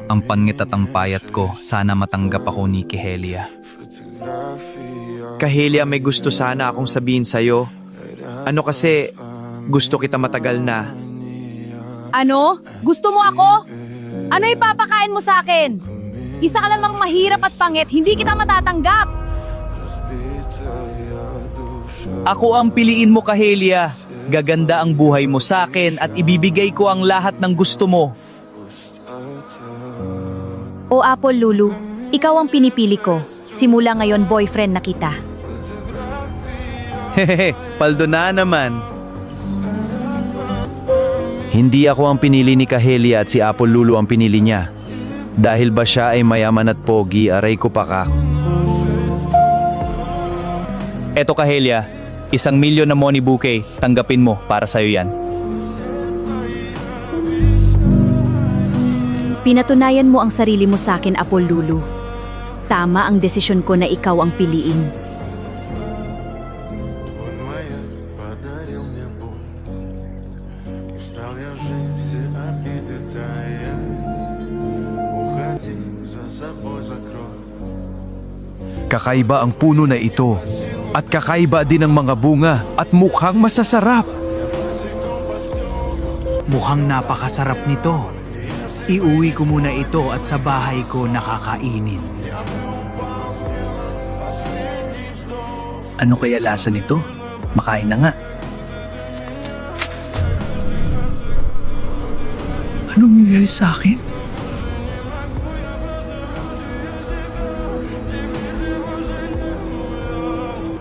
Ang pangit at ang payat ko, sana matanggap ako ni Kehelia. Kahelia, may gusto sana akong sabihin sa'yo. Ano kasi, gusto kita matagal na. Ano? Gusto mo ako? Ano ipapakain mo sa akin? Isa ka lamang mahirap at pangit, hindi kita matatanggap. Ako ang piliin mo, Kahelia. Gaganda ang buhay mo sa akin at ibibigay ko ang lahat ng gusto mo. O Apple Lulu, ikaw ang pinipili ko. Simula ngayon boyfriend na kita. Hehehe, paldo na naman. Hindi ako ang pinili ni Kahelia at si Apple Lulu ang pinili niya. Dahil ba siya ay mayaman at pogi, aray ko pa ka. Eto, Kahelia, 1,000,000 na money bouquet. Tanggapin mo, para sa'yo yan. Pinatunayan mo ang sarili mo sa akin, Apple Lulu. Tama ang desisyon ko na ikaw ang piliin. Подарил мне боль. Устал я жить все обиды тая. Уходи, за собой закрой. Kakaiba ang puno na ito. At kakaiba din ang mga bunga at mukhang masasarap. Mukhang napakasarap nito. Iuwi ko muna ito at sa bahay ko nakakainin. Ano kaya lasa nito? Makain na nga. Anong nangyari sa akin?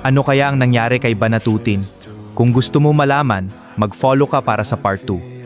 Ano kaya ang nangyari kay Banatutin? Kung gusto mo malaman, mag-follow ka para sa part 2.